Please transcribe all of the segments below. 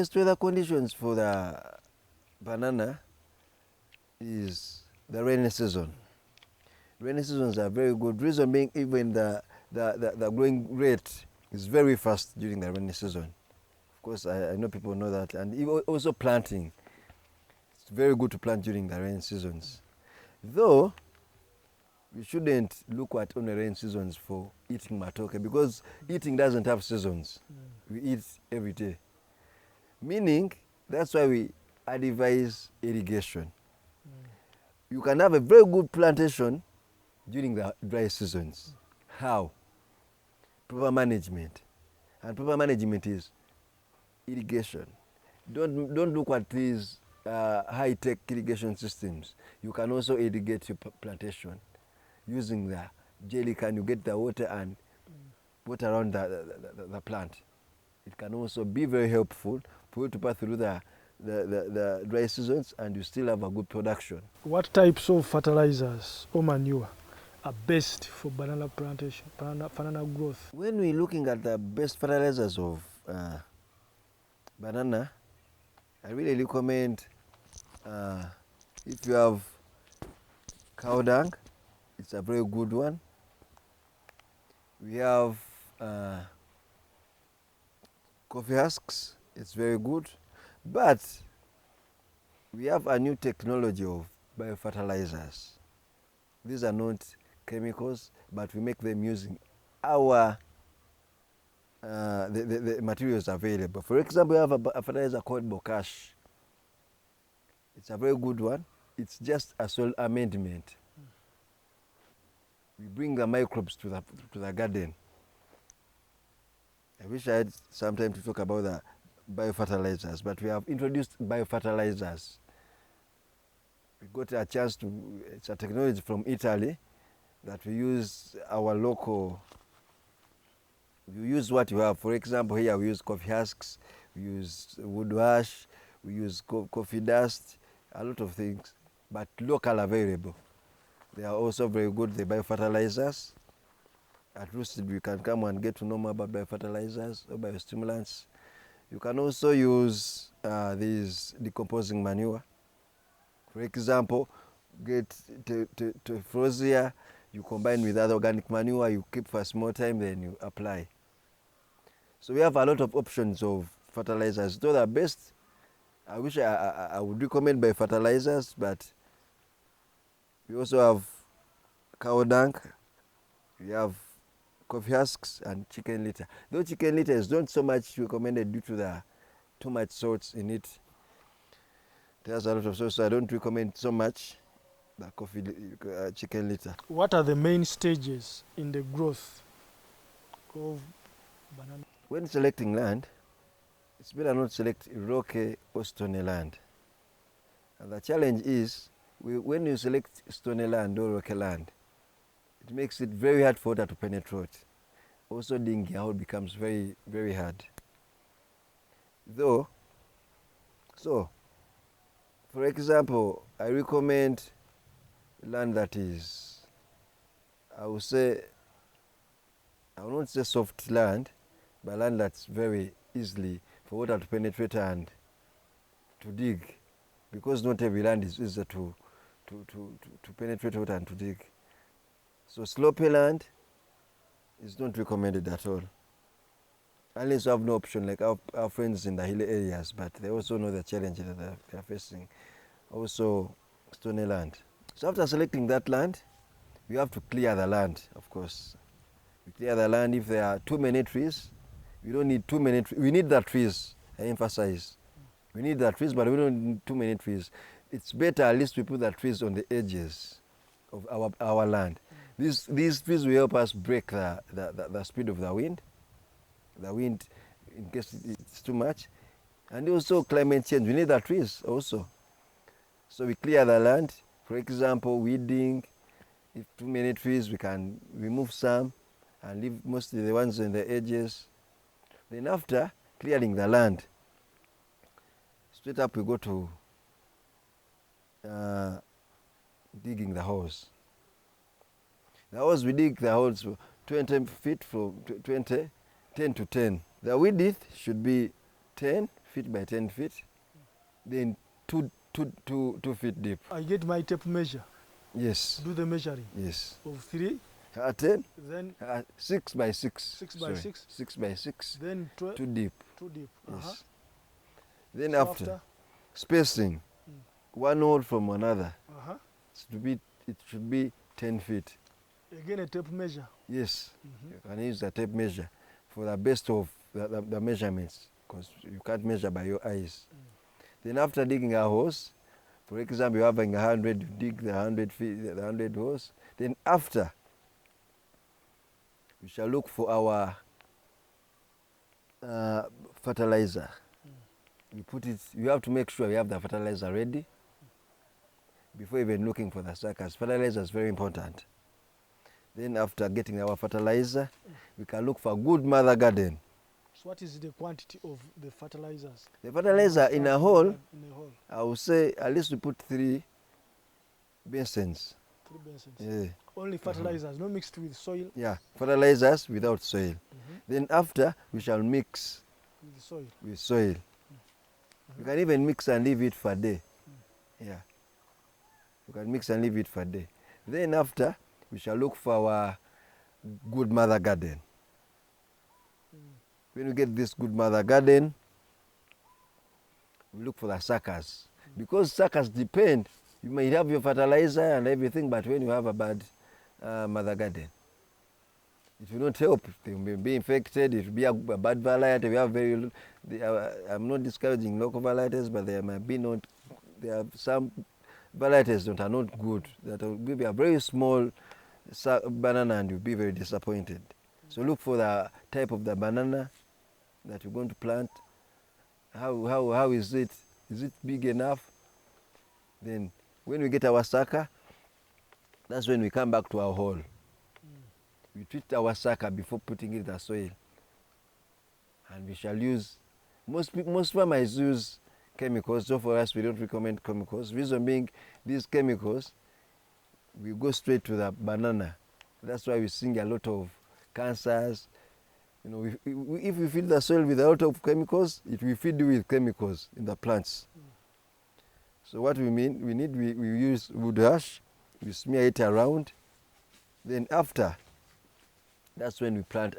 best weather conditions for the banana is the rainy season. Rainy seasons are very good. Reason being, even the growing rate is very fast during the rainy season. Of course, I know people know that. And also planting. It's very good to plant during the rainy seasons. Though, we shouldn't look at only rain seasons for eating matoke, because eating doesn't have seasons. We eat every day. Meaning, that's why we advise irrigation. You can have a very good plantation during the dry seasons. How? Proper management. And proper management is irrigation. Don't look at these high-tech irrigation systems. You can also irrigate your plantation using the jelly can. You get the water and water around the plant. It can also be very helpful for you to pass through the dry seasons and you still have a good production. What types of fertilizers or manure are best for banana plantation, banana growth? When we're looking at the best fertilizers of banana, I really recommend if you have cow dung, it's a very good one. We have coffee husks, it's very good. But we have a new technology of biofertilizers. These are not chemicals, but we make them using our the materials available. For example, we have a fertilizer called Bokash. It's a very good one. It's just a soil amendment. We bring the microbes to the garden. I wish I had some time to talk about the biofertilizers, but we have introduced biofertilizers. We got a chance to, it's a technology from Italy that we use our local, we use what you have. For example, here we use coffee husks, we use wood ash, we use coffee dust, a lot of things, but local available. They are also very good, the biofertilizers. At RUCCID, you can come and get to know more about biofertilizers or biostimulants. You can also use these decomposing manure. For example, get to Frozia, you combine with other organic manure, you keep for a small time, then you apply. So we have a lot of options of fertilizers. Though the best, I wish I would recommend biofertilizers, but we also have cow dung, we have coffee husks and chicken litter. Though chicken litter is not so much recommended due to the too much salts in it. There's a lot of salt, so I don't recommend so much the chicken litter. What are the main stages in the growth of banana? When selecting land, it's better not select rocky or stony land. And the challenge is, when you select stony land or rocky land, it makes it very hard for water to penetrate. Also, digging a hole becomes very, very hard. Though, so, for example, I recommend land that is, I will not say soft land, but land that's very easily for water to penetrate and to dig, because not every land is easy to penetrate water and to dig. So slopy land is not recommended at all, unless you have no option, like our friends in the hilly areas, but they also know the challenge that they are facing. Also stony land. So after selecting that land, you have to clear the land, of course. We clear the land. If there are too many trees, we don't need too many trees. We need the trees, I emphasize. We need the trees, but we don't need too many trees. It's better at least we put the trees on the edges of our land. These trees will help us break the speed of the wind in case it's too much. And also climate change, we need the trees also. So we clear the land. For example, weeding, if too many trees, we can remove some and leave mostly the ones on the edges. Then after clearing the land, straight up we go to digging the holes. The holes, we dig the holes 20 feet from 10 to 10. The width should be 10 feet by 10 feet, then 2 feet deep. I get my tape measure. Yes. Do the measuring. Yes. Of 3. 10. Then 6 by 6. 6 by 6. 6 by 6. Then 2 deep. 2 deep. Yes. Then So after spacing, one hole from another. It should be 10 feet. Again a tape measure. Yes. You can use the tape measure for the best of the measurements, because you can't measure by your eyes. Then after digging a hose, for example, you're having 100, you dig the 100 feet, the 100 hose. Then after, we shall look for our fertilizer. We put it. You have to make sure you have the fertilizer ready before even looking for the suckers. Fertilizer is very important. Then after getting our fertilizer, we can look for good mother garden. So what is the quantity of the fertilizers? The fertilizer in a hole, I would say at least we put 3 basins. 3 basins. Yeah. Only fertilizers, not mixed with soil. Yeah, fertilizers without soil. Then after, we shall mix with soil. You can even mix and leave it for a day. Yeah. You can mix and leave it for a day. Then after, we shall look for our good mother garden. When we get this good mother garden, we look for the suckers. Because suckers depend, you may have your fertilizer and everything, but when you have a bad mother garden, it will not help. They will be infected, it will be a bad variety. We have I'm not discouraging local varieties, but there might be not, there are some varieties that are not good, that will give you a very small banana and you'll be very disappointed. So look for the type of the banana that you're going to plant. How is it? Is it big enough? Then when we get our sucker, that's when we come back to our hole. We treat our sucker before putting it in the soil. And we shall use, most farmers use chemicals, so for us we don't recommend chemicals. Reason being, these chemicals, we go straight to the banana. That's why we're seeing a lot of cancers. You know, if we feed the soil with a lot of chemicals, it will feed you with chemicals in the plants. So what we mean, we use wood ash, we smear it around. Then after, that's when we plant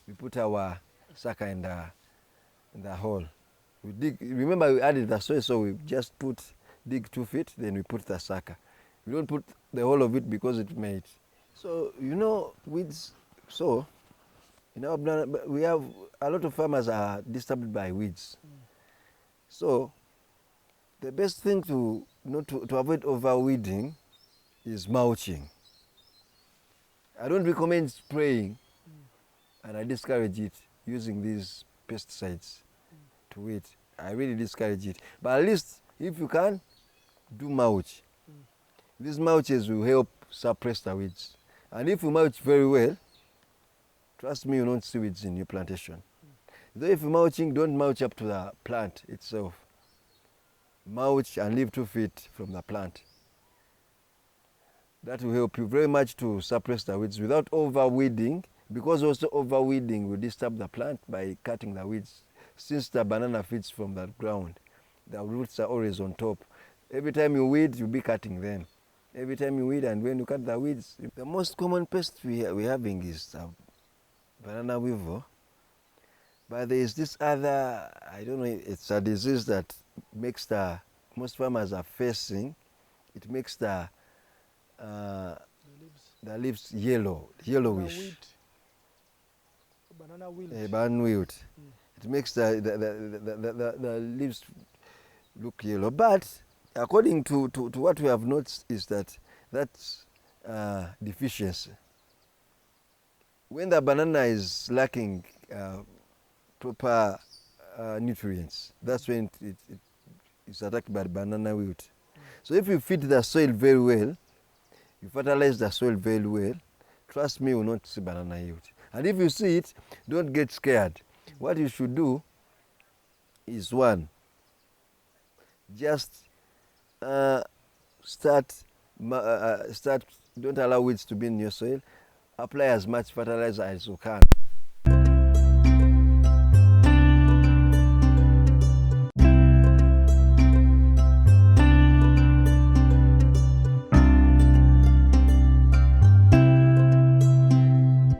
we put our sucker in the hole. We dig, remember we added the soil, so we just dig 2 feet, then we put the sucker. We don't put the whole of it because it made. So, you know, weeds, so, in our banana, we have, a lot of farmers are disturbed by weeds. So, the best thing to avoid overweeding is mulching. I don't recommend spraying, and I discourage it, using these pesticides to weed. I really discourage it. But at least, if you can, do mulch. These mulches will help suppress the weeds. And if you mulch very well, trust me, you won't see weeds in your plantation. Though if you're mulching, don't mulch up to the plant itself. Mulch and leave 2 feet from the plant. That will help you very much to suppress the weeds without overweeding, because also overweeding will disturb the plant by cutting the weeds. Since the banana feeds from the ground, the roots are always on top. Every time you weed, you'll be cutting them. Every time you weed, and when you cut the weeds, the most common pest we're having is banana weevil. But there is this other, I don't know, it's a disease that makes most farmers are facing. It makes the leaves yellowish. Banana wilt. Banana wilt. It makes the leaves look yellow. But according to what we have noticed is that's deficiency. When the banana is lacking proper nutrients, that's when it's attacked by the banana wilt. So if you feed the soil very well, you fertilize the soil very well, trust me, you will not see banana yield. And if you see it, don't get scared. What you should do is, one, just don't allow weeds to be in your soil. Apply as much fertilizer as you can.